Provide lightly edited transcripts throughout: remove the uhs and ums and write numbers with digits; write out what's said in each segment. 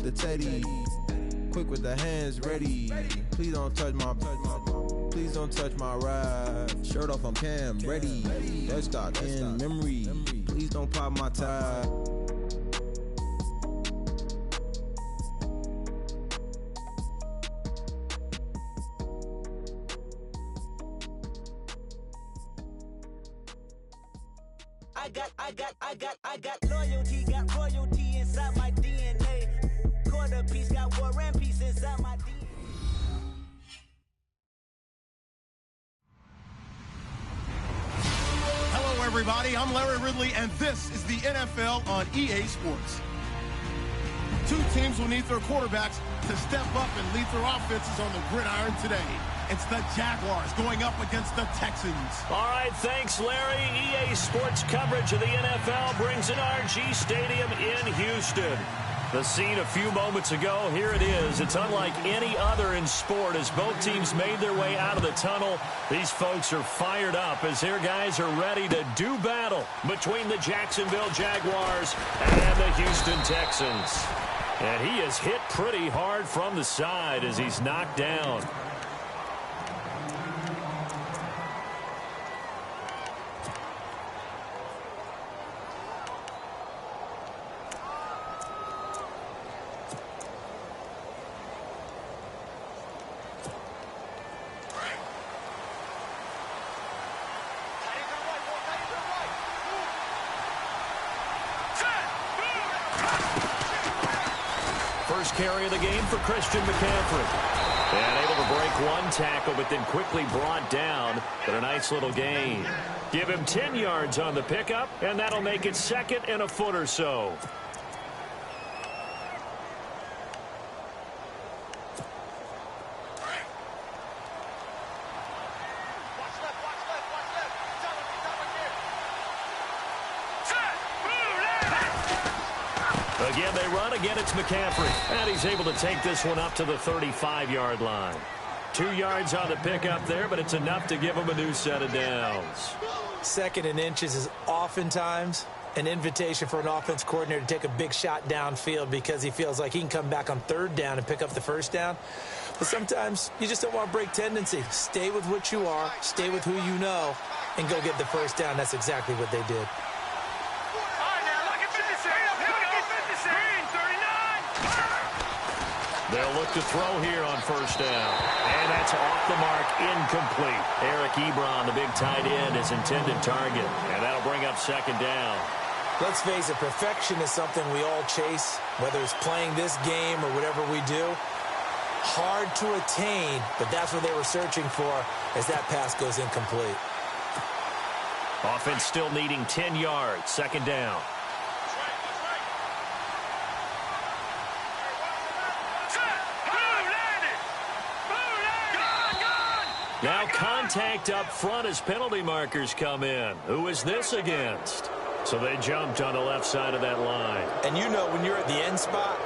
the teddy. Quick with the hands ready. Please don't touch my ride. Shirt off, I'm Cam, ready. That's got in memory. Please don't pop my tie. I got loyalty, got royalty inside my DNA. Quarter piece, got war and peace inside my DNA. Hello, everybody. I'm Larry Ridley, and this is the NFL on EA Sports. Two teams will need their quarterbacks to step up and lead their offenses on the gridiron today. It's the Jaguars going up against the Texans. All right, thanks, Larry. EA Sports coverage of the NFL brings in RG Stadium in Houston. The scene a few moments ago, here it is. It's unlike any other in sport as both teams made their way out of the tunnel. These folks are fired up as their guys are ready to do battle between the Jacksonville Jaguars and the Houston Texans. And he is hit pretty hard from the side as he's knocked down. First carry of the game for Christian McCaffrey. And able to break one tackle, but then quickly brought down. But a nice little gain. Give him 10 yards on the pickup, and that'll make it second and a foot or so. Again, they run. Again, it's McCaffrey. And he's able to take this one up to the 35-yard line. 2 yards on the pickup there, but it's enough to give him a new set of downs. Second and inches is oftentimes an invitation for an offense coordinator to take a big shot downfield because he feels like he can come back on third down and pick up the first down. But sometimes you just don't want to break tendency. Stay with what you are, stay with who you know, and go get the first down. That's exactly what they did. They'll look to throw here on first down. And that's off the mark, incomplete. Eric Ebron, the big tight end, his intended target. And that'll bring up second down. Let's face it, perfection is something we all chase, whether it's playing this game or whatever we do. Hard to attain, but that's what they were searching for as that pass goes incomplete. Offense still needing 10 yards, second down. Now contact up front as penalty markers come in. Who is this against? So they jumped on the left side of that line. And you know when you're at the end spot,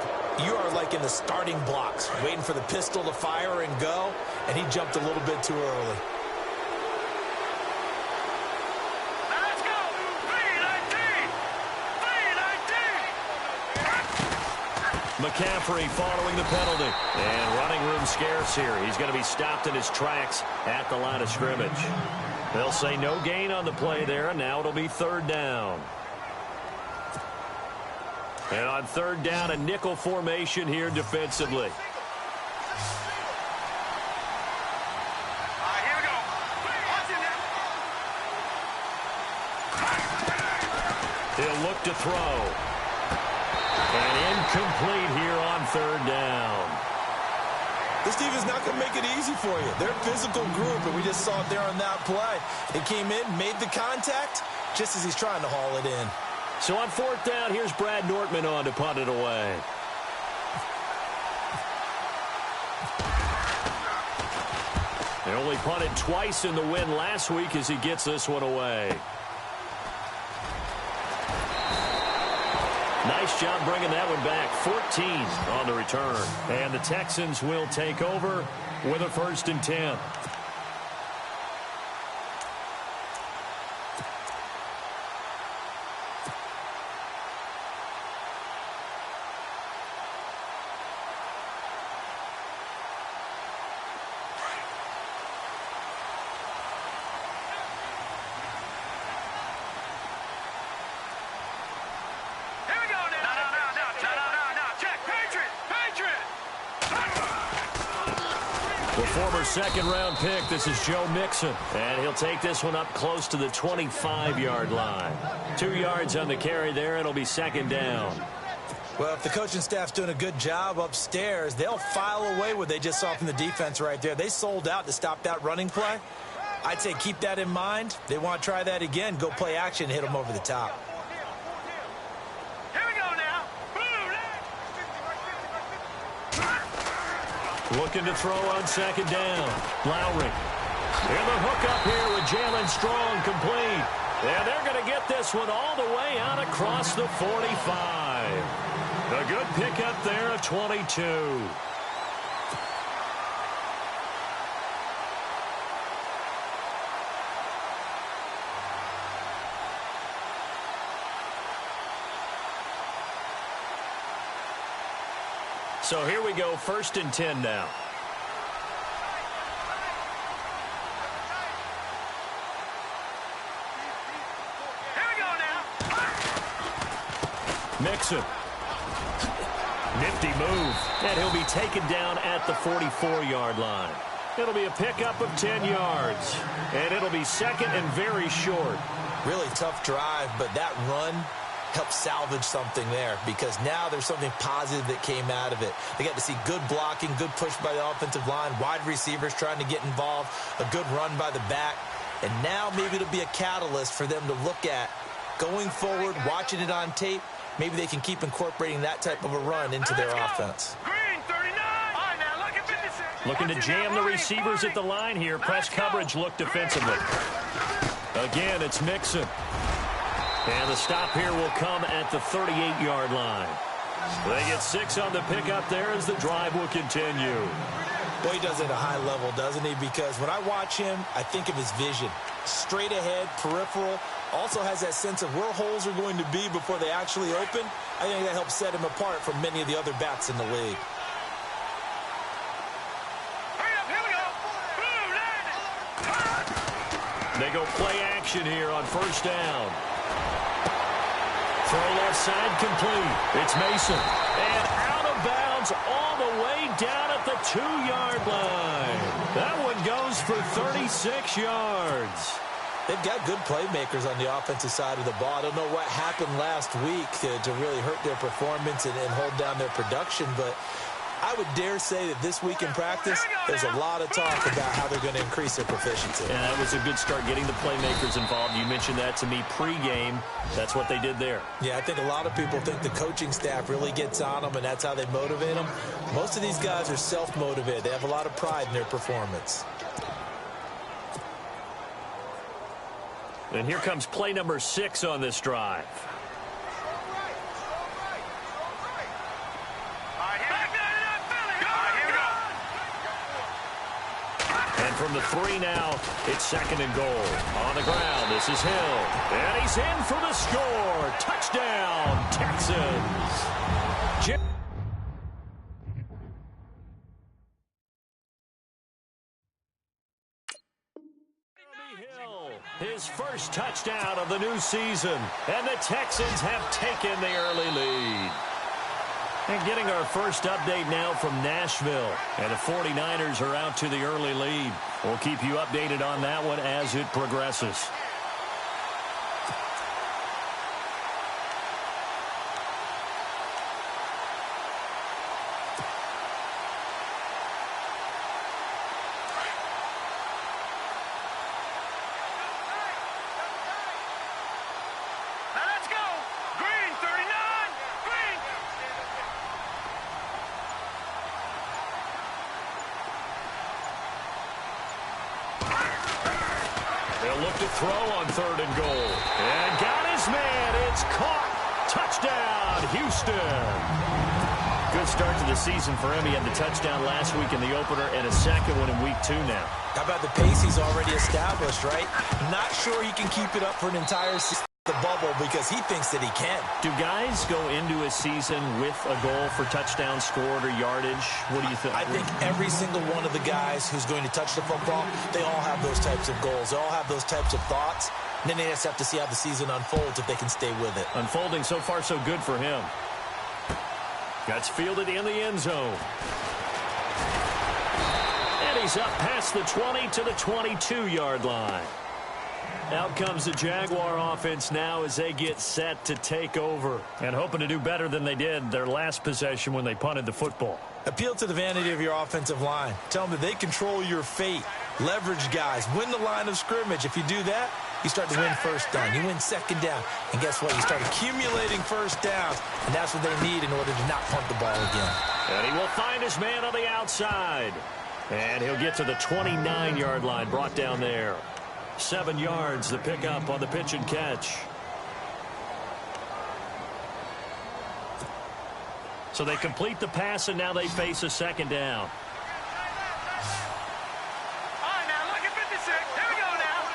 you are like in the starting blocks, waiting for the pistol to fire and go, and he jumped a little bit too early. Let's go! 3-19! McCaffrey following the penalty. And running room scarce here. He's going to be stopped in his tracks at the line of scrimmage. They'll say no gain on the play there, and now it'll be third down. And on third down, a nickel formation here defensively. Here we go. He'll look to throw. And incomplete here on third down. This defense is not going to make it easy for you. They're a physical group, and we just saw it there on that play. It came in, made the contact, just as he's trying to haul it in. So on fourth down, here's Brad Nortman on to punt it away. They only punted twice in the win last week as he gets this one away. Nice job bringing that one back. 14 on the return. And the Texans will take over with a 1st and 10. The former second-round pick, this is Joe Mixon. And he'll take this one up close to the 25-yard line. 2 yards on the carry there. It'll be second down. Well, if the coaching staff's doing a good job upstairs, they'll file away what they just saw from the defense right there. They sold out to stop that running play. I'd say keep that in mind. They want to try that again. Go play action and hit them over the top. Here we go now. Looking to throw on second down. Lowry. And the hook up here with Jalen Strong complete. And they're going to get this one all the way out across the 45. A good pickup there of 22. So here we go, 1st and 10 now. Here we go now. Mixon. Nifty move. And he'll be taken down at the 44-yard line. It'll be a pickup of 10 yards. And it'll be second and very short. Really tough drive, but that run helped salvage something there because now there's something positive that came out of it. They got to see good blocking, good push by the offensive line, wide receivers trying to get involved, a good run by the back. And now maybe it'll be a catalyst for them to look at going forward, watching it on tape. Maybe they can keep incorporating that type of a run into their offense. Green 39. All right, now look at 56. Looking to jam the receivers at the line here. Press coverage look defensively. Again, it's Mixon. And the stop here will come at the 38-yard line. They get 6 on the pickup there as the drive will continue. Boy, he does it at a high level, doesn't he? Because when I watch him, I think of his vision. Straight ahead, peripheral. Also has that sense of where holes are going to be before they actually open. I think that helps set him apart from many of the other backs in the league. Hurry up, here we go. Boom, landed. They go play action here on 1st down. Throw left side complete. It's Mason. And out of bounds all the way down at the 2-yard line. That one goes for 36 yards. They've got good playmakers on the offensive side of the ball. I don't know what happened last week to really hurt their performance and hold down their production, but I would dare say that this week in practice, there's a lot of talk about how they're going to increase their proficiency. And that was a good start getting the playmakers involved. You mentioned that to me pregame. That's what they did there. Yeah, I think a lot of people think the coaching staff really gets on them, and that's how they motivate them. Most of these guys are self-motivated. They have a lot of pride in their performance. And here comes play number 6 on this drive. And from the 3 now, it's 2nd and goal. On the ground, this is Hill. And he's in for the score. Touchdown, Texans. His first touchdown of the new season. And the Texans have taken the early lead. And getting our first update now from Nashville. And the 49ers are out to the early lead. We'll keep you updated on that one as it progresses. To throw on 3rd and goal. And got his man. It's caught. Touchdown, Houston. Good start to the season for him. He had the touchdown last week in the opener and a second one in week 2 now. How about the pace he's already established, right? Not sure he can keep it up for an entire season. The bubble because he thinks that he can. Do guys go into a season with a goal for touchdowns scored or yardage? What do you think? I think every single one of the guys who's going to touch the football, they all have those types of goals. They all have those types of thoughts. And then they just have to see how the season unfolds if they can stay with it. Unfolding so far so good for him. That's fielded in the end zone. And he's He's up past the 20 to the 22-yard line. Out comes the Jaguar offense now as they get set to take over. And hoping to do better than they did their last possession when they punted the football. Appeal to the vanity of your offensive line. Tell them that they control your fate. Leverage guys. Win the line of scrimmage. If you do that, you start to win first down. You win second down. And guess what? You start accumulating first downs. And that's what they need in order to not punt the ball again. And he will find his man on the outside. And he'll get to the 29-yard line. Brought down there. 7 yards, the pickup on the pitch and catch. So they complete the pass, and now they face a second down. All right, now look at 56. Here we go now.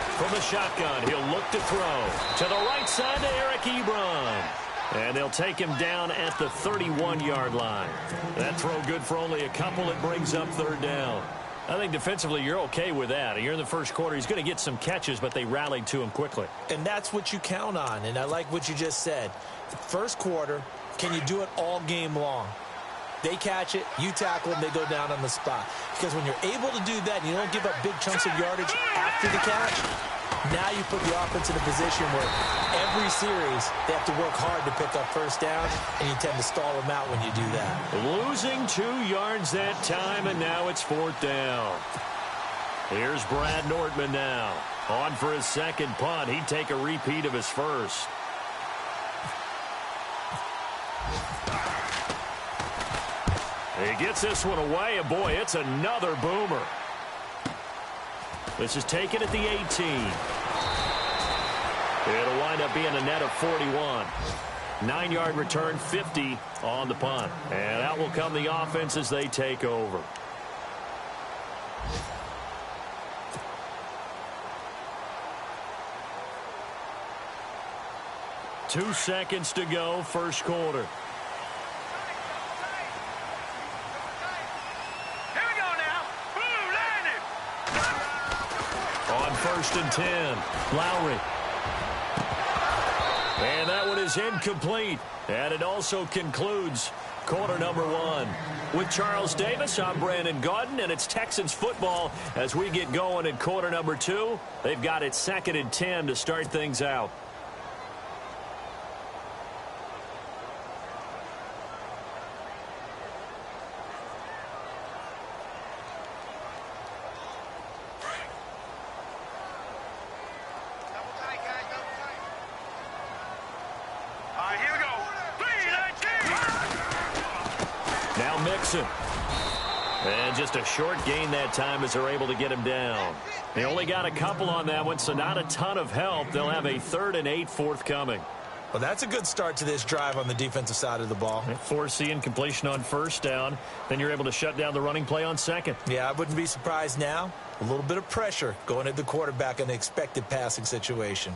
3-19. From the shotgun, he'll look to throw. To the right side to Eric Ebron. And they'll take him down at the 31-yard line. That throw good for only a couple. It brings up third down. I think defensively you're okay with that. Here in the first quarter, he's going to get some catches, but they rallied to him quickly. And that's what you count on, and I like what you just said. First quarter, can you do it all game long? They catch it, you tackle them, they go down on the spot. Because when you're able to do that and you don't give up big chunks of yardage after the catch, now you put the offense in a position where every series they have to work hard to pick up first downs, and you tend to stall them out when you do that. Losing 2 yards that time, and now it's fourth down. Here's Brad Nortman now. On for his second punt. He'd take a repeat of his first. He gets this one away, and boy, it's another boomer. This is taken at the 18. It'll wind up being a net of 41. 9-yard return, 50 on the punt. And out will come the offense as they take over. Two seconds to go, first quarter. First and 10. Lowry. And that one is incomplete. And it also concludes quarter number one. With Charles Davis, I'm Brandon Gaudin, and it's Texans football as we get going in quarter number two. They've got it 2nd and 10 to start things out. And just a short gain that time as they're able to get him down. They only got a couple on that one, so not a ton of help. They'll have a 3rd and 8 forthcoming. Well, that's a good start to this drive on the defensive side of the ball. Foreseeing completion on first down. Then you're able to shut down the running play on second. Yeah, I wouldn't be surprised now. A little bit of pressure going at the quarterback in the expected passing situation.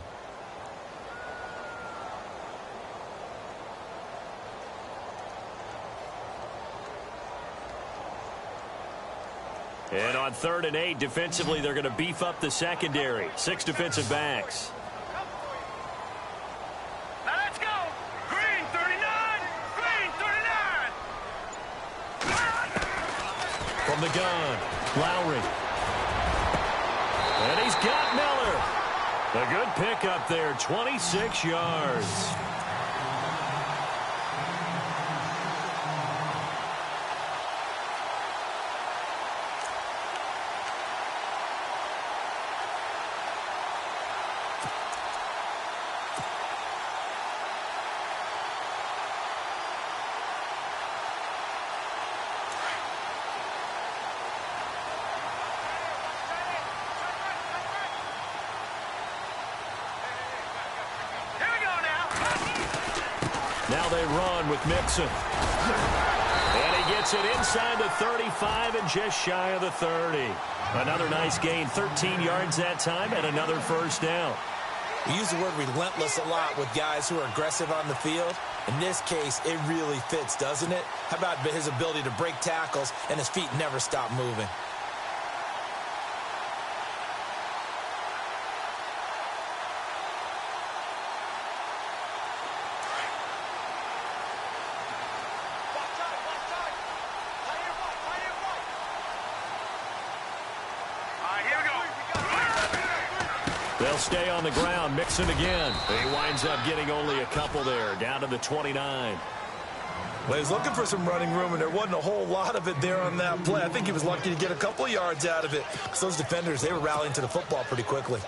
And on 3rd and 8, defensively, they're going to beef up the secondary. 6 defensive backs. Now let's go. Green 39. Green 39. From the gun, Lowry. And he's got Miller. A good pickup there, 26 yards. Now they run with Mixon. And he gets it inside the 35 and just shy of the 30. Another nice gain, 13 yards that time, and another first down. We use the word relentless a lot with guys who are aggressive on the field. In this case, it really fits, doesn't it? How about his ability to break tackles and his feet never stop moving? They'll stay on the ground, mix it again. He winds up getting only a couple there, down to the 29. Well, he was looking for some running room, and there wasn't a whole lot of it there on that play. I think he was lucky to get a couple of yards out of it, because those defenders, they were rallying to the football pretty quickly.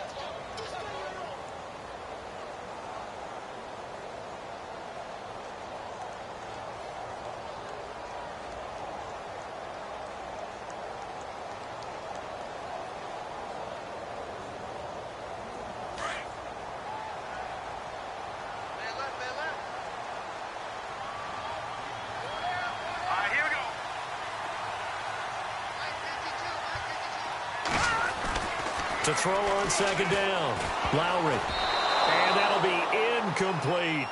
To throw on second down, Lowry. And that'll be incomplete.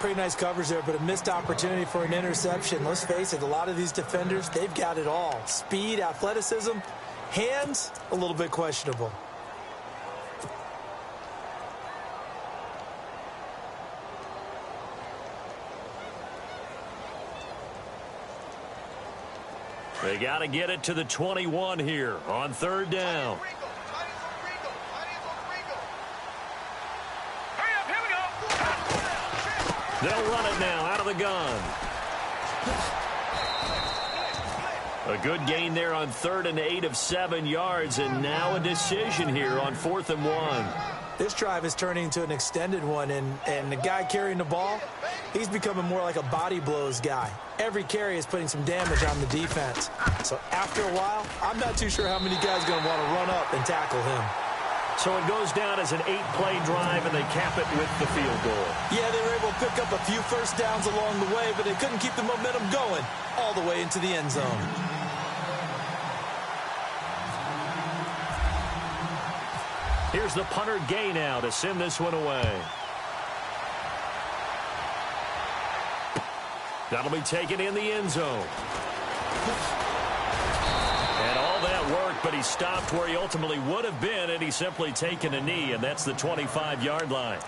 Pretty nice coverage there, but a missed opportunity for an interception. Let's face it, a lot of these defenders, they've got it all. Speed, athleticism, hands, a little bit questionable. They got to get it to the 21 here on third down. They'll run it now out of the gun. A good gain there on 3rd and 8 of 7 yards, and now a decision here on 4th and 1. This drive is turning into an extended one, and the guy carrying the ball, he's becoming more like a body blows guy. Every carry is putting some damage on the defense. So after a while, I'm not too sure how many guys are going to want to run up and tackle him. So it goes down as an 8-play drive, and they cap it with the field goal. Yeah, they were able to pick up a few first downs along the way, but they couldn't keep the momentum going all the way into the end zone. Here's the punter Gay now to send this one away. That'll be taken in the end zone. And all that work, but he stopped where he ultimately would have been, and he's simply taken a knee, and that's the 25-yard line.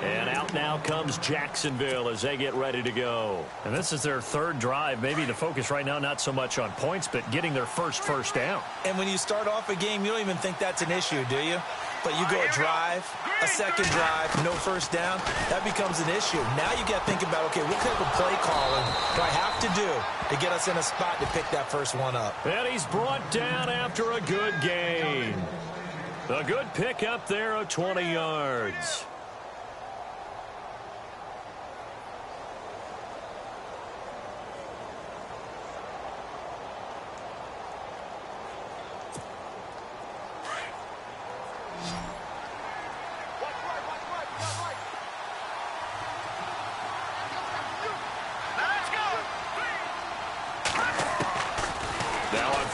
And out now comes Jacksonville as they get ready to go. And this is their 3rd drive. Maybe the focus right now not so much on points, but getting their first down. And when you start off a game, you don't even think that's an issue, do you? But you go a drive, a second drive, no first down, that becomes an issue. Now you got to think about, okay, what type of play calling do I have to do to get us in a spot to pick that first one up? And he's brought down after a good gain. A good pickup there of 20 yards.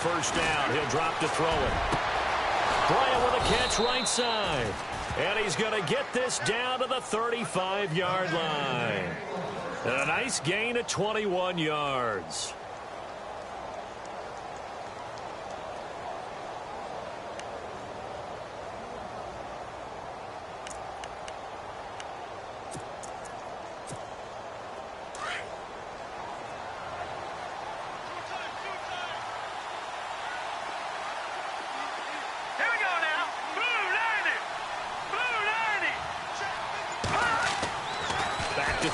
First down, he'll drop to throw it. Bryant with a catch right side. And he's going to get this down to the 35-yard line. And a nice gain of 21 yards.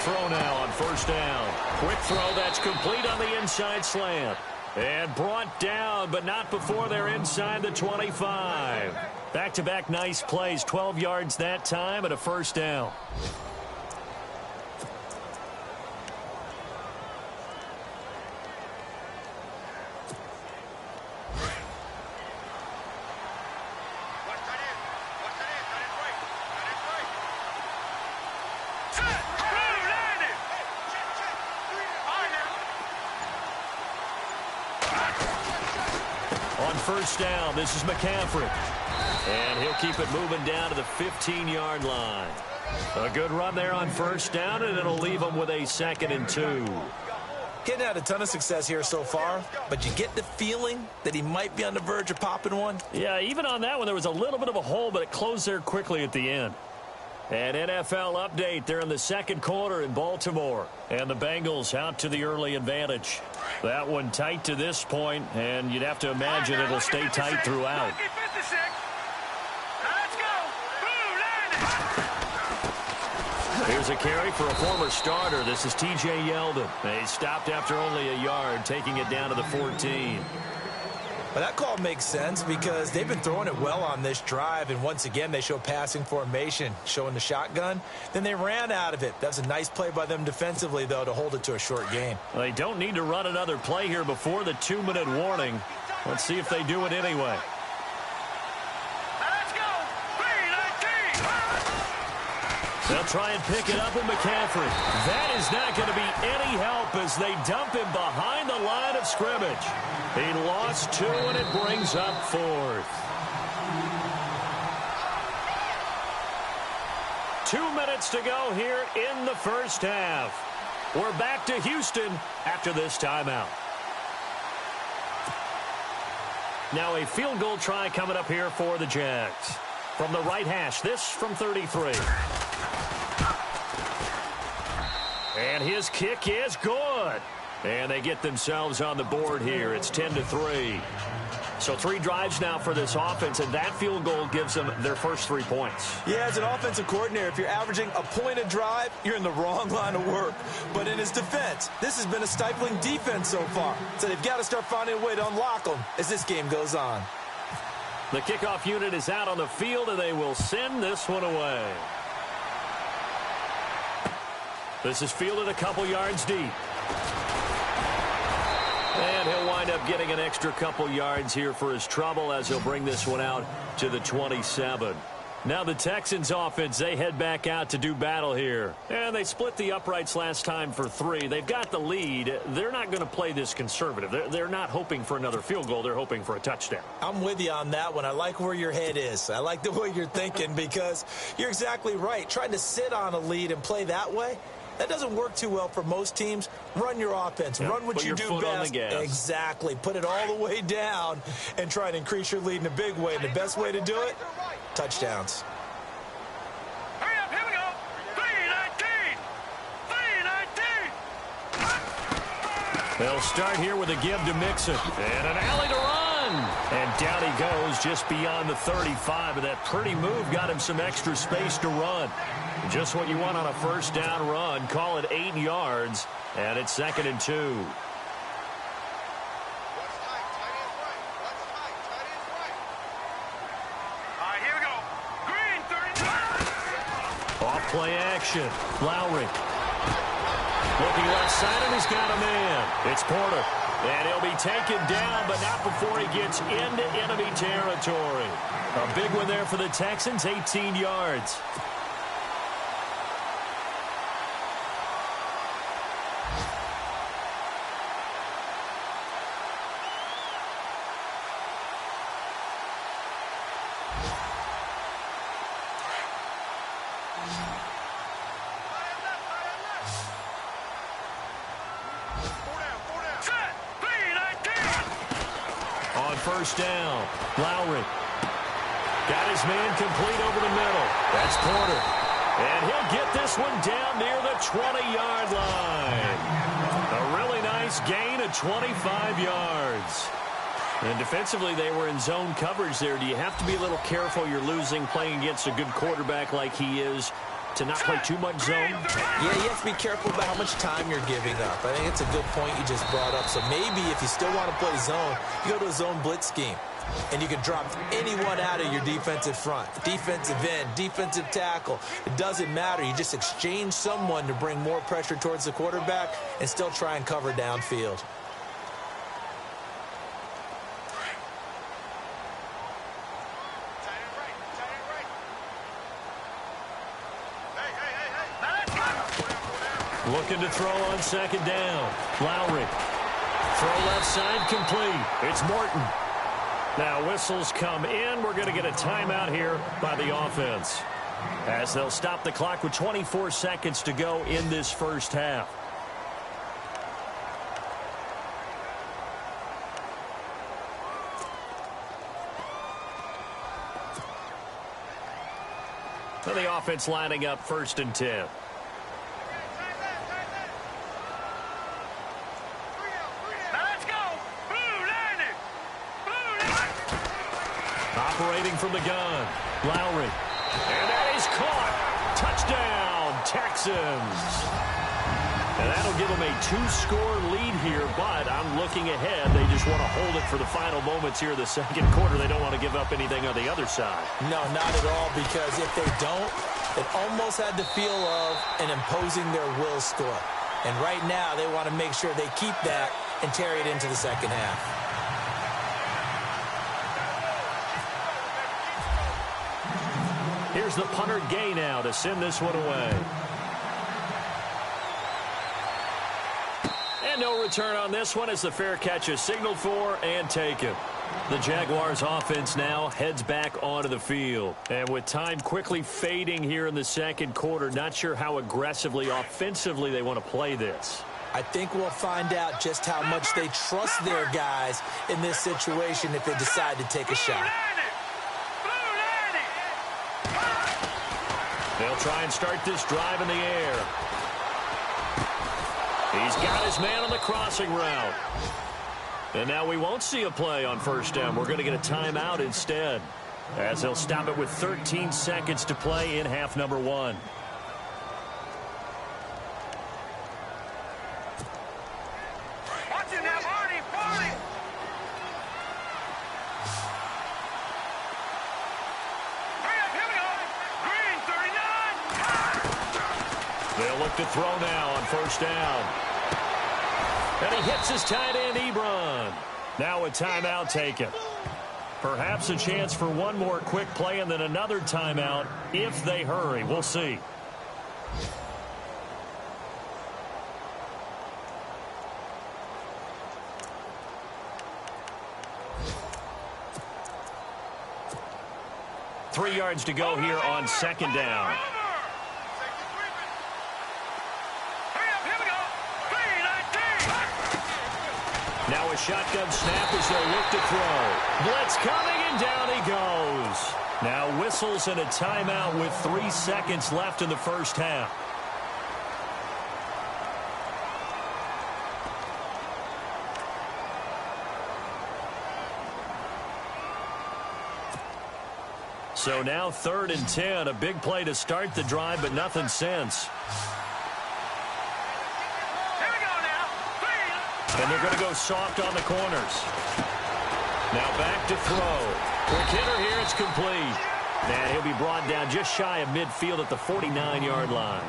Throw now on first down. Quick throw that's complete on the inside slant. And brought down, but not before they're inside the 25. Back-to-back nice plays. 12 yards that time and a first down. First down, this is McCaffrey. And he'll keep it moving down to the 15-yard line. A good run there on first down, and it'll leave him with a 2nd and 2. Getting had a ton of success here so far, but you get the feeling that he might be on the verge of popping one. Yeah, even on that one, there was a little bit of a hole, but it closed there quickly at the end. An NFL update. They're in the 2nd quarter in Baltimore. And the Bengals out to the early advantage. That one tight to this point, and you'd have to imagine it'll stay tight throughout. Let's go. Here's a carry for a former starter. This is T.J. Yeldon. He stopped after only a yard, taking it down to the 14. Well, that call makes sense because they've been throwing it well on this drive, and once again they show passing formation, showing the shotgun. Then they ran out of it. That's a nice play by them defensively, though, to hold it to a short game. They don't need to run another play here before the 2-minute warning. Let's see if they do it anyway. Let's go. 3-19. They'll try and pick it up with McCaffrey. That is not going to be any help as they dump him behind the line of scrimmage. He lost 2, and it brings up 4th. 2 minutes to go here in the first half. We're back to Houston after this timeout. Now a field goal try coming up here for the Jags. From the right hash, this from 33. And his kick is good. And they get themselves on the board here. It's 10-3. So 3 drives now for this offense, and that field goal gives them their first 3 points. Yeah, as an offensive coordinator, if you're averaging a point a drive, you're in the wrong line of work. But in his defense, this has been a stifling defense so far. So they've got to start finding a way to unlock them as this game goes on. The kickoff unit is out on the field, and they will send this one away. This is fielded a couple yards deep. And he'll wind up getting an extra couple yards here for his trouble as he'll bring this one out to the 27. Now the Texans offense, they head back out to do battle here. And they split the uprights last time for 3. They've got the lead. They're not going to play this conservative. They're not hoping for another field goal. They're hoping for a touchdown. I'm with you on that one. I like where your head is. I like the way you're thinking because you're exactly right. Trying to sit on a lead and play that way, that doesn't work too well for most teams. Run your offense. Run what you do best. Exactly. Put it all the way down and try to increase your lead in a big way. And the best way to do it, touchdowns. Hurry up, here we go. 3-19. They'll start here with a give to Mixon. And an alley to run. And down he goes just beyond the 35. And that pretty move got him some extra space to run. Just what you want on a first down run. Call it 8 yards. And it's 2nd and 2. All right, here we go. Green, 39. Off play action. Lowry. Looking left side, and he's got a man. It's Porter. And he'll be taken down, but not before he gets into enemy territory. A big one there for the Texans, 18 yards. First down. Lowry. Got his man complete over the middle. That's Porter. And he'll get this one down near the 20-yard line. A really nice gain of 25 yards. And defensively, they were in zone coverage there. Do you have to be a little careful? You're losing playing against a good quarterback like he is to not play too much zone? Yeah, you have to be careful about how much time you're giving up. I think it's a good point you just brought up. So maybe if you still want to play zone, you go to a zone blitz scheme. And you can drop anyone out of your defensive front. Defensive end, defensive tackle. It doesn't matter. You just exchange someone to bring more pressure towards the quarterback and still try and cover downfield. Looking to throw on 2nd down. Lowry. Throw left side complete. It's Morton. Now whistles come in. We're going to get a timeout here by the offense, as they'll stop the clock with 24 seconds to go in this first half. So the offense lining up 1st and 10. Operating from the gun, Lowry. And that is caught. Touchdown, Texans. And that'll give them a 2-score lead here, but I'm looking ahead. They just want to hold it for the final moments here in the second quarter. They don't want to give up anything on the other side. No, not at all, because if they don't, it almost had the feel of an imposing their will score. And right now, they want to make sure they keep that and carry it into the second half. Here's the punter Gay now to send this one away. And no return on this one as the fair catch is signaled for and taken. The Jaguars offense now heads back onto the field. And with time quickly fading here in the second quarter, not sure how aggressively, offensively they want to play this. I think we'll find out just how much they trust their guys in this situation if they decide to take a shot. They'll try and start this drive in the air. He's got his man on the crossing route. And now we won't see a play on first down. We're going to get a timeout instead, as they'll stop it with 13 seconds to play in half number 1. They'll look to throw now on first down. And he hits his tight end, Ebron. Now a timeout taken. Perhaps a chance for one more quick play and then another timeout if they hurry. We'll see. Three yards to go here on second down. Now a shotgun snap as they'll look to throw. Blitz coming, and down he goes. Now whistles and a timeout with 3 seconds left in the first half. So now 3rd and 10. A big play to start the drive, but nothing since. And they're going to go soft on the corners. Now back to throw. Quick hitter here. It's complete. And he'll be brought down just shy of midfield at the 49-yard line.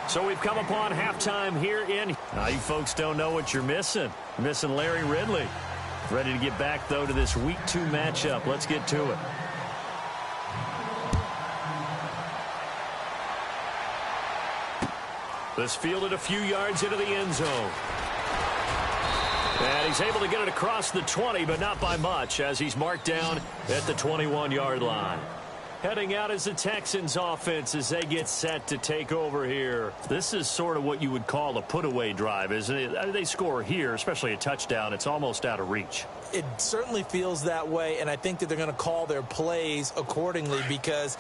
So we've come upon halftime here in. Now you folks don't know what you're missing. You're missing Larry Ridley. Ready to get back, though, to this Week 2 matchup. Let's get to it. This fielded a few yards into the end zone. And he's able to get it across the 20, but not by much, as he's marked down at the 21-yard line. Heading out as the Texans offense as they get set to take over here. This is sort of what you would call a put-away drive, isn't it? They score here, especially a touchdown. It's almost out of reach. It certainly feels that way, and I think that they're going to call their plays accordingly, because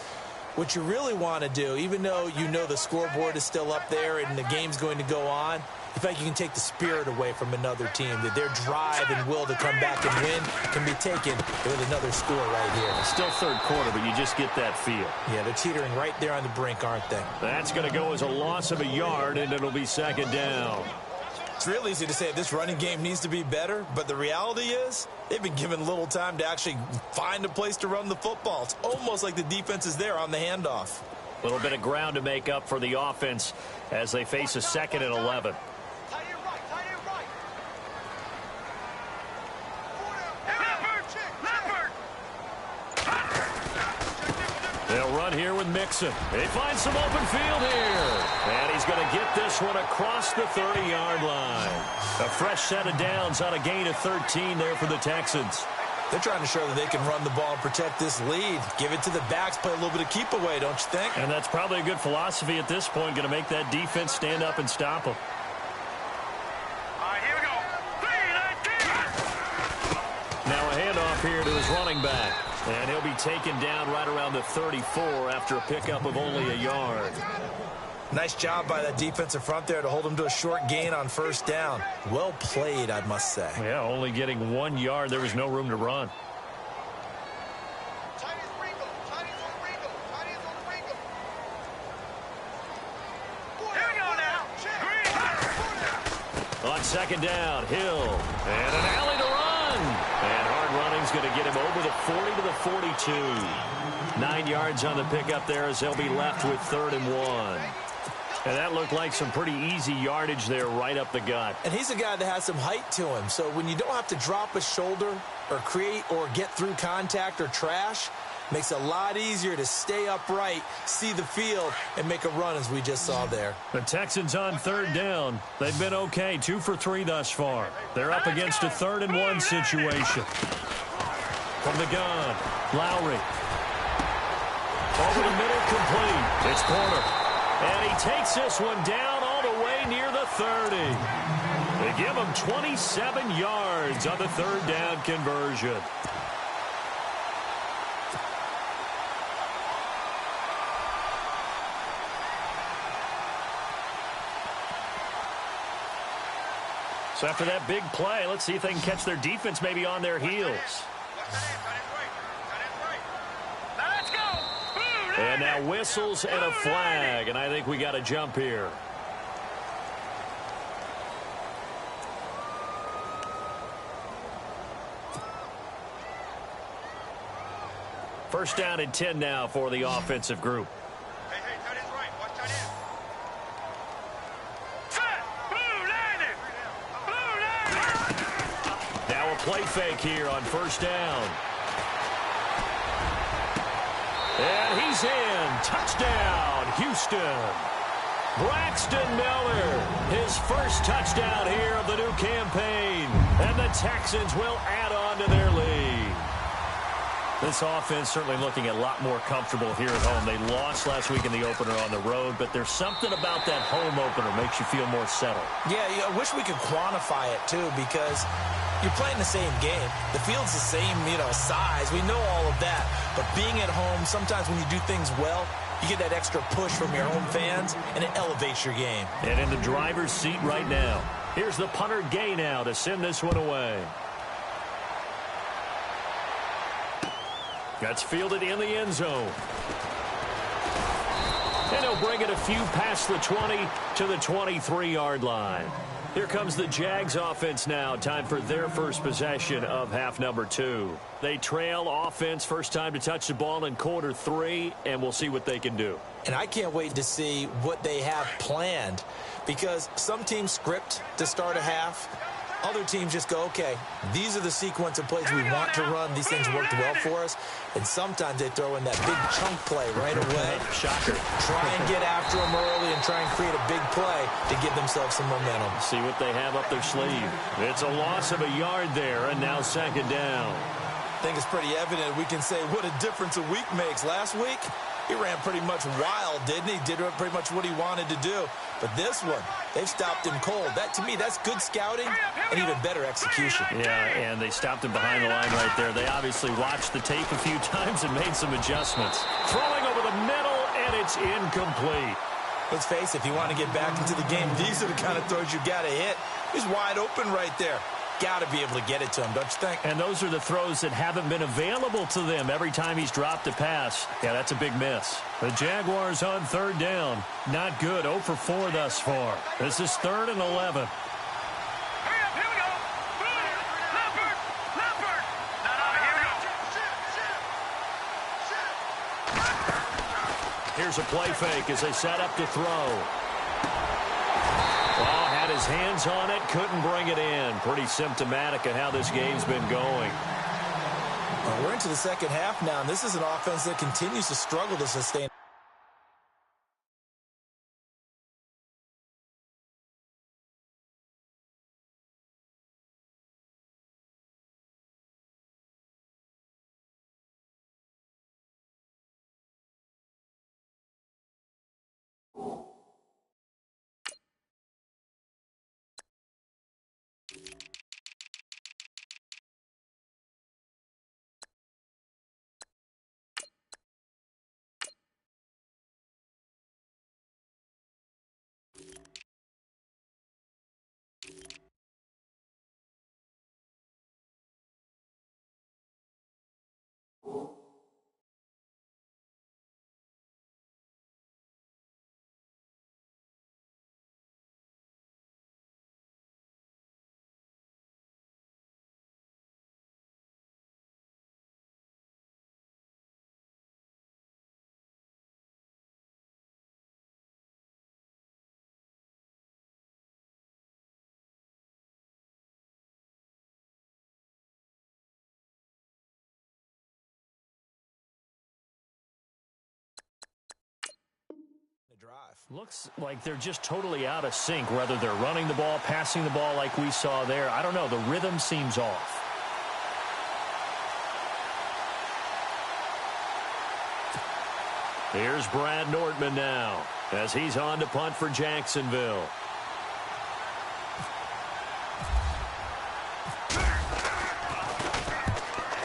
what you really want to do, even though you know the scoreboard is still up there and the game's going to go on, in fact, you can take the spirit away from another team, that their drive and will to come back and win can be taken with another score right here. Still third quarter, but you just get that feel. Yeah, they're teetering right there on the brink, aren't they? That's going to go as a loss of a yard, and it'll be second down. It's real easy to say this running game needs to be better, but the reality is they've been given little time to actually find a place to run the football. It's almost like the defense is there on the handoff. A little bit of ground to make up for the offense as they face a 2nd and 11. They'll run here with Mixon. They find some open field here. And he's going to get this one across the 30-yard line. A fresh set of downs on a gain of 13 there for the Texans. They're trying to show that they can run the ball and protect this lead. Give it to the backs, play a little bit of keep away, don't you think? And that's probably a good philosophy at this point, going to make that defense stand up and stop them. All right, here we go. 3-19. Now a handoff here to his running back. And he'll be taken down right around the 34 after a pickup of only a yard. Nice job by that defensive front there to hold him to a short gain on first down. Well played, I must say. Yeah, only getting 1 yard. There was no room to run. On second down, Hill. And an alley to run. And hard running's going to get him over the 40 to the 42. 9 yards on the pickup there as they'll be left with 3rd and 1. And that looked like some pretty easy yardage there right up the gut. And he's a guy that has some height to him. So when you don't have to drop a shoulder or create or get through contact or trash, makes it a lot easier to stay upright, see the field, and make a run as we just saw there. The Texans on 3rd down. They've been okay, 2 for 3 thus far. They're up against a 3rd and 1 situation. From the gun, Lowry. Over the middle, complete. It's Porter. And he takes this one down all the way near the 30. They give him 27 yards on the 3rd down conversion. So after that big play, let's see if they can catch their defense maybe on their heels. And now whistles and a flag, and I think we got a jump here. First down and 10 now for the offensive group. Now a play fake here on first down. And he's in. Touchdown, Houston. Braxton Miller, his first touchdown here of the new campaign. And the Texans will add on to their lead. This offense certainly looking a lot more comfortable here at home. They lost last week in the opener on the road, but there's something about that home opener makes you feel more settled. Yeah, I wish we could quantify it, too, because you're playing the same game. The field's the same, size. We know all of that. But being at home, sometimes when you do things well, you get that extra push from your home fans, and it elevates your game. And in the driver's seat right now, here's the punter Gay now to send this one away. That's fielded in the end zone. And he'll bring it a few past the 20 to the 23-yard line. Here comes the Jags offense now. Time for their first possession of half number 2. They trail offense first time to touch the ball in quarter 3, and we'll see what they can do. And I can't wait to see what they have planned, because some teams script to start a half. Other teams just go, okay, these are the sequence of plays we want to run. These things worked well for us. And sometimes they throw in that big chunk play right away. Shocker. Try and get after them early and try and create a big play to give themselves some momentum. See what they have up their sleeve. It's a loss of a yard there, and now second down. I think it's pretty evident we can say what a difference a week makes. Last week, he ran pretty much wild, didn't he? Did pretty much what he wanted to do. But this one, they've stopped him cold. That, to me, that's good scouting and even better execution. Yeah, and they stopped him behind the line right there. They obviously watched the tape a few times and made some adjustments. Throwing over the middle, and it's incomplete. Let's face it, if you want to get back into the game, these are the kind of throws you got to hit. He's wide open right there. Got to be able to get it to him, don't you think? And those are the throws that haven't been available to them every time he's dropped a pass. Yeah, that's a big miss. The Jaguars on third down. Not good. 0 for 4 thus far. This is 3rd and 11. Here's a play fake as they set up to throw. Oh, had his hands on it, couldn't bring it in. Pretty symptomatic of how this game's been going. Well, we're into the second half now, and this is an offense that continues to struggle to sustain drive. Looks like they're just totally out of sync, whether they're running the ball, passing the ball like we saw there. I don't know. The rhythm seems off. Here's Brad Nordman now as he's on to punt for Jacksonville.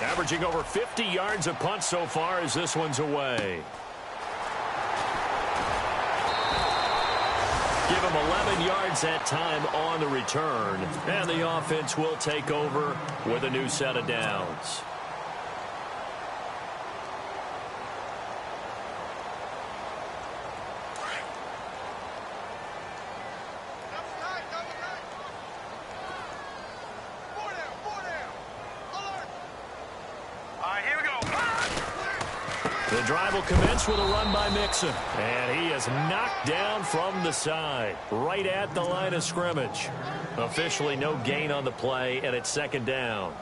Averaging over 50 yards a punt so far as this one's away. Give him 11 yards that time on the return. And the offense will take over with a new set of downs. The drive will commence with a run by Mixon. And he is knocked down from the side, right at the line of scrimmage. Officially no gain on the play, and it's second down.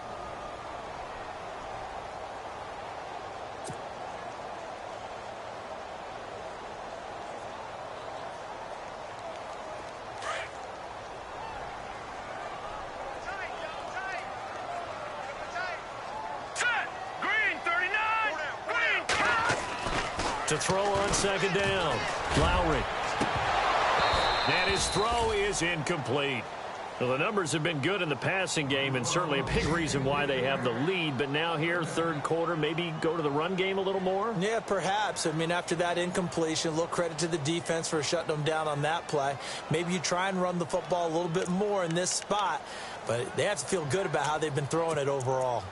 To throw on second down, Lowry. And his throw is incomplete. Well, the numbers have been good in the passing game and certainly a big reason why they have the lead. But now here, third quarter, maybe go to the run game a little more? Yeah, perhaps. I mean, after that incompletion, a little credit to the defense for shutting them down on that play. Maybe you try and run the football a little bit more in this spot. But they have to feel good about how they've been throwing it overall.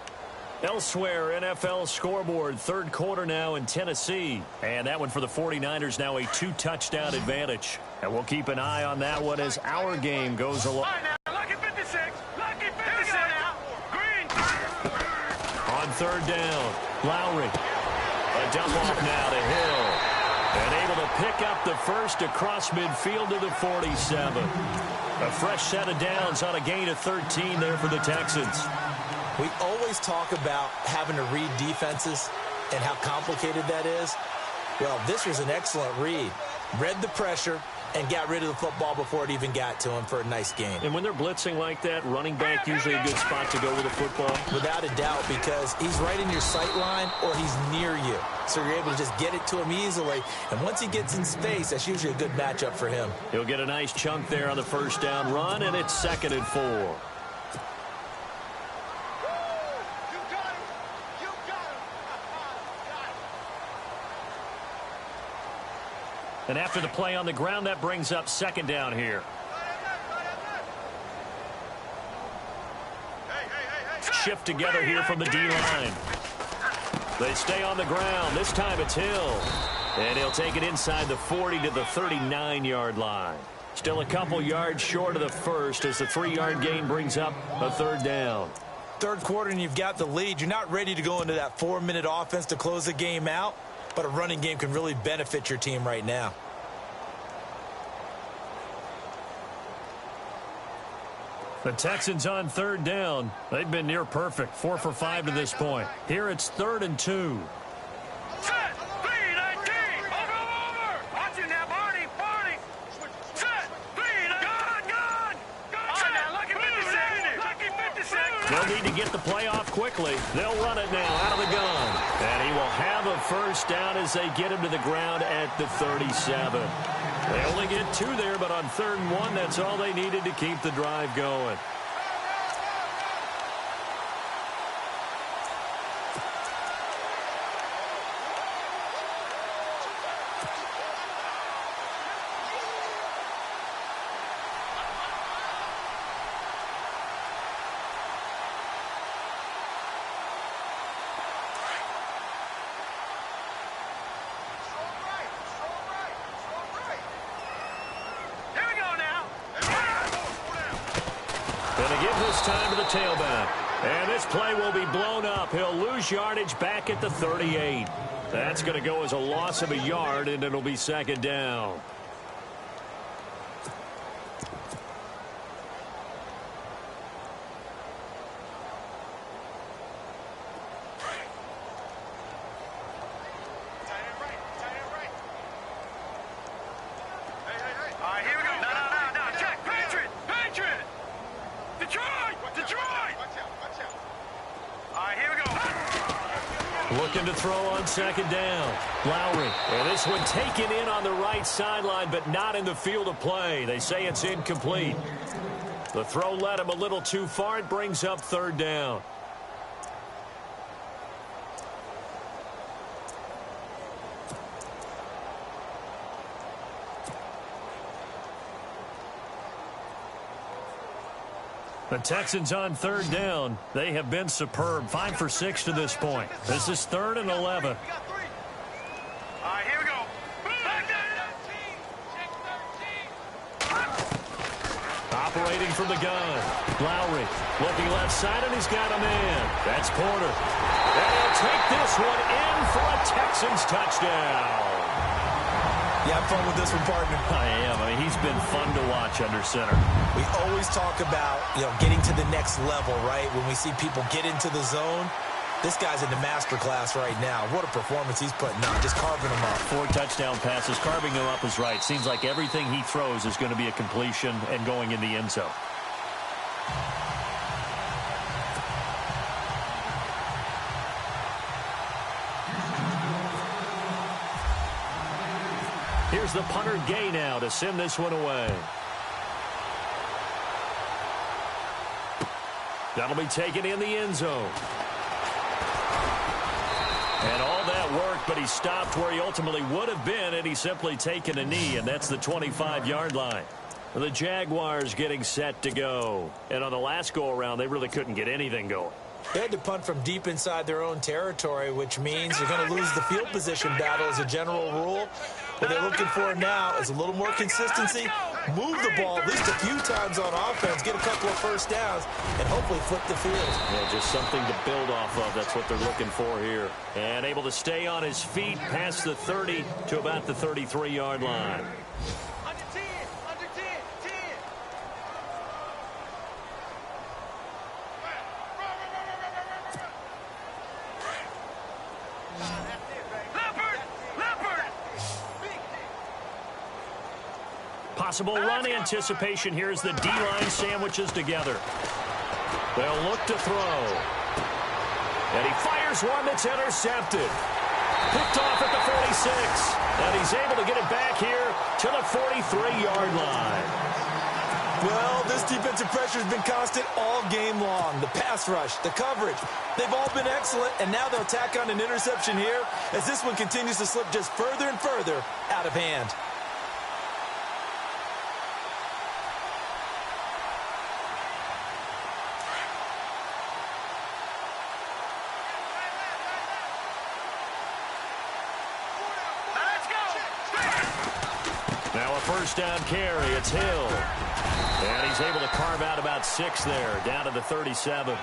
Elsewhere, NFL scoreboard, third quarter now in Tennessee. And that one for the 49ers, now a 2-touchdown advantage. And we'll keep an eye on that one as our game goes along. Lucky 56. Lucky 56. Green. On third down, Lowry. A dump off now to Hill. And able to pick up the first across midfield to the 47. A fresh set of downs on a gain of 13 there for the Texans. We always talk about having to read defenses and how complicated that is. Well, this was an excellent read. Read the pressure and got rid of the football before it even got to him for a nice gain. And when they're blitzing like that, running back usually a good spot to go with the football? Without a doubt, because he's right in your sight line or he's near you. So you're able to just get it to him easily. And once he gets in space, that's usually a good matchup for him. He'll get a nice chunk there on the first down run, and it's 2nd and 4. And after the play on the ground, that brings up second down here. Shift together here from the D-line. They stay on the ground. This time it's Hill. And he'll take it inside the 40 to the 39-yard line. Still a couple yards short of the first as the 3-yard gain brings up a third down. Third quarter and you've got the lead. You're not ready to go into that 4-minute offense to close the game out. But a running game can really benefit your team right now. The Texans on third down. They've been near perfect, 4 for 5 to this point. Here it's 3rd and 2. Set. 3-19. Over. Watch it now, Barney. Set. 3-19. Gone. Now, lucky 56. Lucky 56. They'll need to get the play off quickly. They'll run it now out of the gun. And he will have a first down as they get him to the ground at the 37. They only get 2 there, but on 3rd and 1, that's all they needed to keep the drive going. Time to the tailback. And this play will be blown up. He'll lose yardage back at the 38. That's going to go as a loss of a yard, and it'll be second down. Looking to throw on second down. Lowry. And this one taken in on the right sideline, but not in the field of play. They say it's incomplete. The throw led him a little too far. It brings up third down. The Texans on third down. They have been superb. 5 for 6 to this point. This is 3rd and 11. All right, here we go. Operating from the gun. Lowry looking left side, and he's got a man. That's Porter. And he'll take this one in for a Texans touchdown. You have fun with this one, partner? I am. I mean, he's been fun to watch under center. We always talk about, getting to the next level, right? When we see people get into the zone, this guy's in the master class right now. What a performance he's putting on, just carving them up. 4 touchdown passes. Carving him up is right. Seems like everything he throws is going to be a completion and going in the end zone. Here's the punter Gay now to send this one away. That'll be taken in the end zone. And all that worked, but he stopped where he ultimately would have been, and he's simply taken a knee, and that's the 25-yard line. The Jaguars getting set to go. And on the last go-around, they really couldn't get anything going. They had to punt from deep inside their own territory, which means you're going to lose the field position battle as a general rule. What they're looking for now is a little more consistency, move the ball at least a few times on offense, get a couple of first downs, and hopefully flip the field. Yeah, just something to build off of. That's what they're looking for here. And able to stay on his feet past the 30 to about the 33-yard line. Under 10, under 10, 10. Possible run anticipation here as the D-line sandwiches together. They'll look to throw. And he fires one that's intercepted. Picked off at the 46. And he's able to get it back here to the 43-yard line. Well, this defensive pressure has been constant all game long. The pass rush, the coverage, they've all been excellent, and now they'll tack on an interception here as this one continues to slip just further and further out of hand. Now a first down carry. It's Hill. And he's able to carve out about 6 there, down to the 37.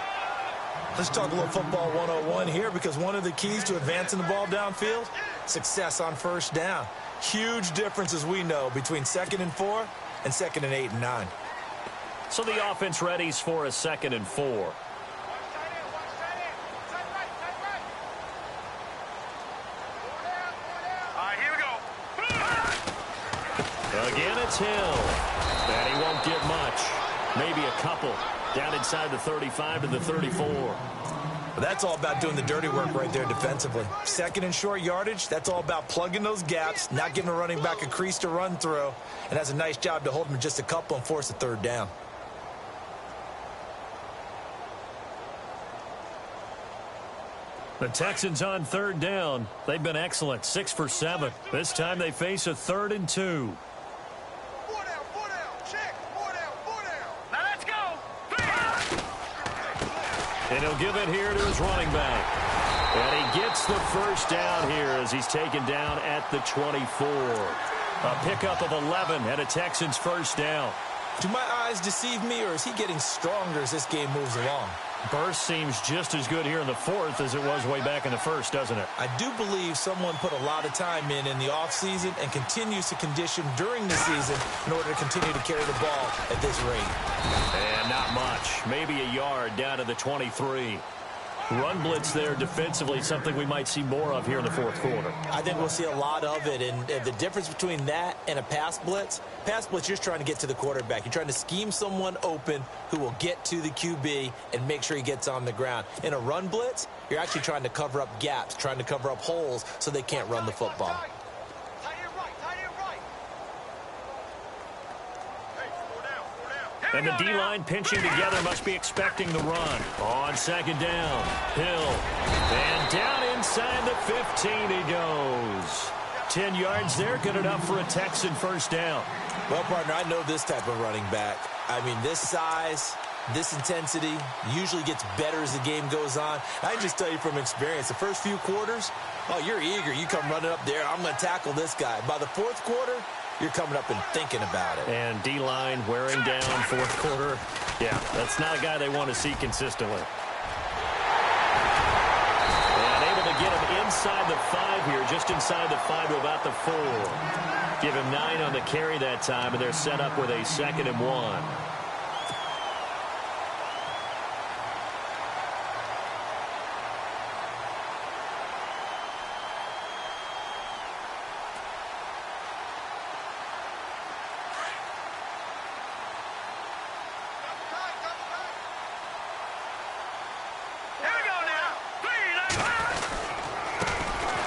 Let's talk a little football 101 here, because one of the keys to advancing the ball downfield, success on first down. Huge difference, as we know, between 2nd and 4 and 2nd and 8 and 9. So the offense readies for a 2nd and 4. Again, it's Hill. And he won't get much. Maybe a couple. Down inside the 35 to the 34. But that's all about doing the dirty work right there defensively. 2nd and short yardage, that's all about plugging those gaps, not giving a running back a crease to run through. And that's a nice job to hold him to just a couple and force a 3rd down. The Texans on 3rd down. They've been excellent. 6 for 7. This time they face a 3rd and 2. And he'll give it here to his running back. And he gets the first down here as he's taken down at the 24. A pickup of 11 and a Texans first down. Do my eyes deceive me, or is he getting stronger as this game moves along? Burst seems just as good here in the 4th as it was way back in the 1st, doesn't it? I do believe someone put a lot of time in the offseason and continues to condition during the season in order to continue to carry the ball at this rate. And not much. Maybe a yard down to the 23. Run blitz there defensively, something we might see more of here in the fourth quarter. I think we'll see a lot of it, and the difference between that and a pass blitz, you're just trying to get to the quarterback. You're trying to scheme someone open who will get to the QB and make sure he gets on the ground. In a run blitz, you're actually trying to cover up gaps, trying to cover up holes so they can't run the football. And the D-line pinching together must be expecting the run. On second down, Hill. And down inside the 15 he goes. 10 yards there, good enough for a Texan first down. Well, partner, I know this type of running back. I mean, this size, this intensity usually gets better as the game goes on. I can just tell you from experience, the first few quarters, oh, you're eager. You come running up there, I'm going to tackle this guy. By the fourth quarter, you're coming up and thinking about it. And D-line wearing down fourth quarter. Yeah, that's not a guy they want to see consistently. And able to get him inside the 5 here, just inside the 5 to about the 4. Give him 9 on the carry that time, and they're set up with a 2nd and 1.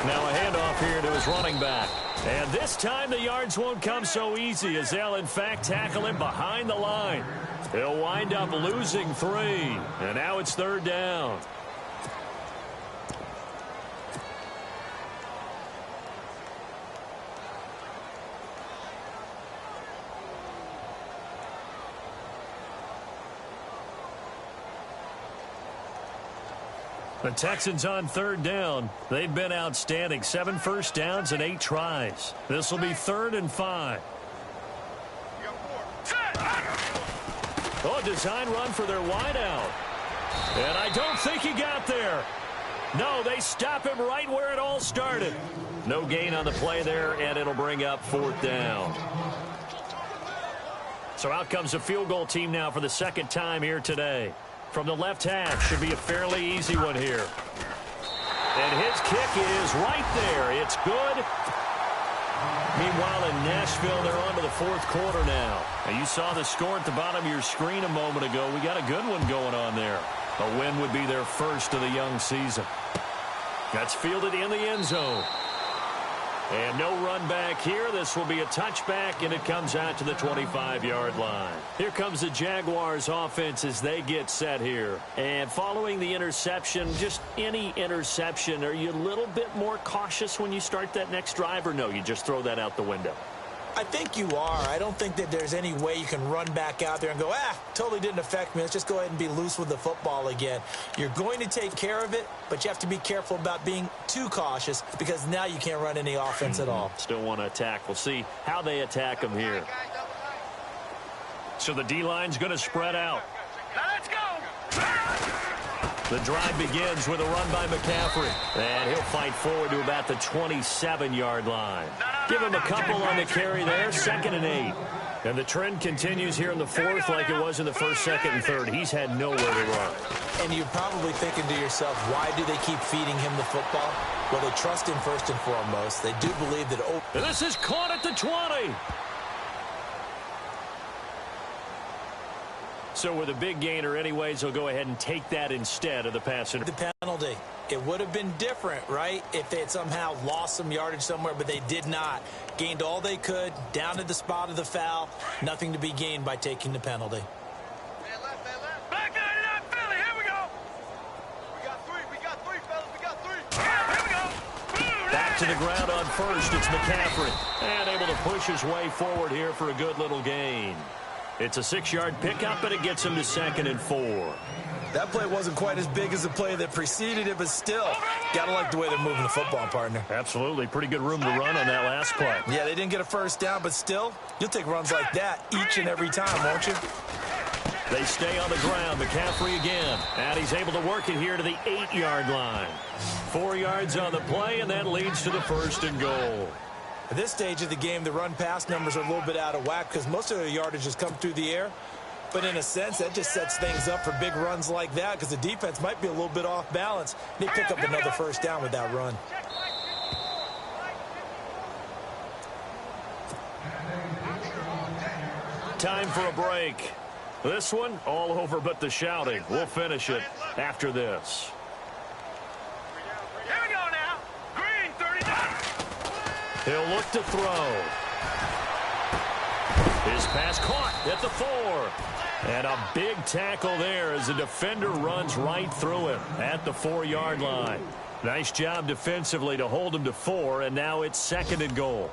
Now a handoff here to his running back. And this time the yards won't come so easy as they'll, in fact, tackle him behind the line. He'll wind up losing 3. And now it's 3rd down. The Texans on 3rd down. They've been outstanding. 7 first downs and 8 tries. This will be 3rd and 5. Oh, design run for their wideout. And I don't think he got there. No, they stop him right where it all started. No gain on the play there, and it'll bring up 4th down. So out comes a field goal team now for the 2nd time here today. From the left half, should be a fairly easy one here. And his kick is right there. It's good. Meanwhile, in Nashville, they're on to the 4th quarter now. And you saw the score at the bottom of your screen a moment ago. We got a good one going on there. A win would be their first of the young season. That's fielded in the end zone. And no run back here. This will be a touchback, and it comes out to the 25-yard line. Here comes the Jaguars offense as they get set here. And following the interception, just any interception, are you a little bit more cautious when you start that next drive, or no, you just throw that out the window? I think you are. I don't think that there's any way you can run back out there and go, totally didn't affect me. Let's just go ahead and be loose with the football again. You're going to take care of it, but you have to be careful about being too cautious because now you can't run any offense at all. Still want to attack. We'll see how they attack them here. So the D-line's going to spread out. Now let's go. The drive begins with a run by McCaffrey. And he'll fight forward to about the 27-yard line. Give him a couple on the carry there, 2nd and 8. And the trend continues here in the 4th like it was in the 1st, 2nd, and 3rd. He's had nowhere to run. And you're probably thinking to yourself, why do they keep feeding him the football? Well, they trust him first and foremost. They do believe that... And this is caught at the 20. So with a big gainer anyways, he'll go ahead and take that instead of the pass. The penalty. It would have been different, right, if they had somehow lost some yardage somewhere, but they did not. Gained all they could, down to the spot of the foul. Nothing to be gained by taking the penalty. Back 99 Philly, here we go. We got 3, fellas, we got 3. Here we go. Back to the ground on first, it's McCaffrey. And able to push his way forward here for a good little gain. It's a 6-yard pickup, and it gets him to 2nd and 4. That play wasn't quite as big as the play that preceded it, but still, got to like the way they're moving the football, partner. Absolutely. Pretty good room to run on that last play. Yeah, they didn't get a first down, but still, you'll take runs like that each and every time, won't you? They stay on the ground. McCaffrey again. And he's able to work it here to the 8-yard line. 4 yards on the play, and that leads to the 1st and goal. At this stage of the game, the run-pass numbers are a little bit out of whack because most of the yardage has come through the air. But in a sense, that just sets things up for big runs like that because the defense might be a little bit off balance. They pick up another first down with that run. Time for a break. This one, all over but the shouting. We'll finish it after this. Here we go now. Green, 39. He'll look to throw. His pass caught at the 4. And a big tackle there as the defender runs right through him at the 4-yard line. Nice job defensively to hold him to 4, and now it's 2nd and goal.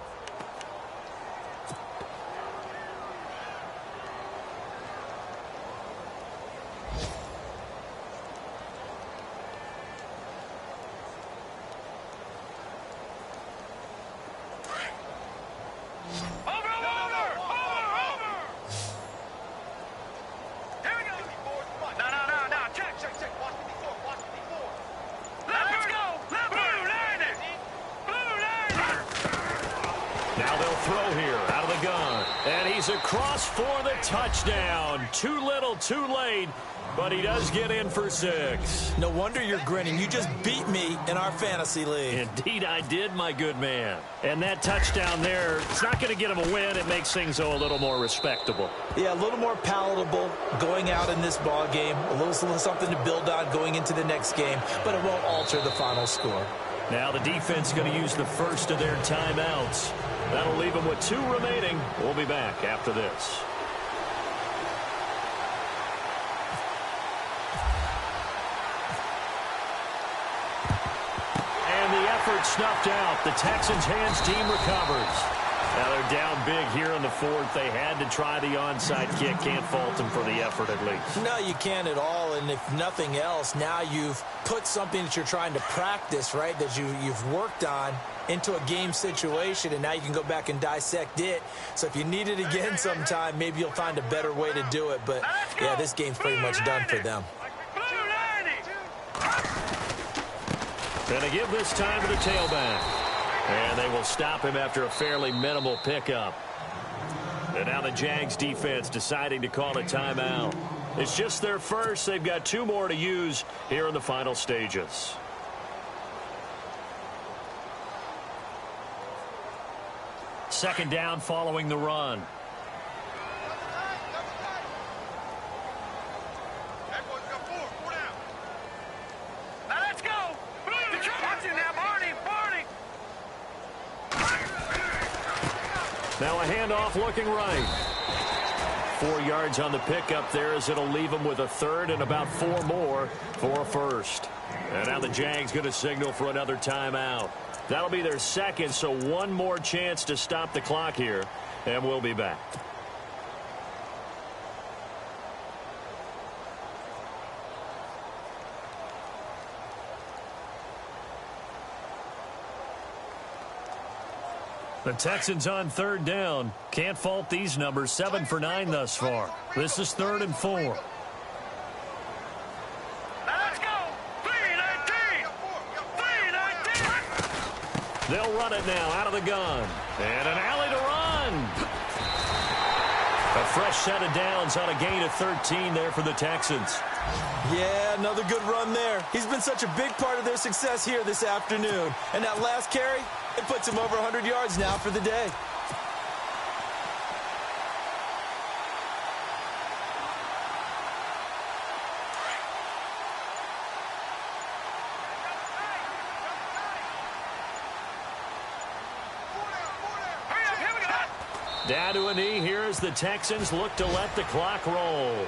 Across for the touchdown. Too little, too late, but he does get in for 6. No wonder you're grinning. You just beat me in our fantasy league. Indeed I did, my good man. And that touchdown there, it's not going to get him a win. It makes things, a little more respectable. Yeah, a little more palatable going out in this ball game. A little something to build on going into the next game, but it won't alter the final score. Now the defense is going to use the first of their timeouts. That'll leave them with 2 remaining. We'll be back after this. And the effort snuffed out. The Texans' hands team recovers. Now they're down big here in the 4th. They had to try the onside kick. Can't fault them for the effort at least. No, you can't at all. And if nothing else, now you've put something that you're trying to practice, right, that you've worked on into a game situation, and now you can go back and dissect it. So if you need it again sometime, maybe you'll find a better way to do it. But, yeah, this game's pretty much done for them. Going to give this time to the tailback. And they will stop him after a fairly minimal pickup. And now the Jags defense deciding to call a timeout. It's just their first. They've got 2 more to use here in the final stages. Second down following the run. Now a handoff looking right. 4 yards on the pickup there as it'll leave them with a 3rd and about 4 more for a 1st. And now the Jags going to signal for another timeout. That'll be their 2nd, so 1 more chance to stop the clock here, and we'll be back. The Texans on 3rd down. Can't fault these numbers. 7 for 9 thus far. This is 3rd and 4. Let's go. 3-19. 3-19. They'll run it now out of the gun. And an alley to run. A fresh set of downs on a gain of 13 there for the Texans. Yeah, another good run there. He's been such a big part of their success here this afternoon. And that last carry, it puts him over 100 yards now for the day. Down to a knee here as the Texans look to let the clock roll.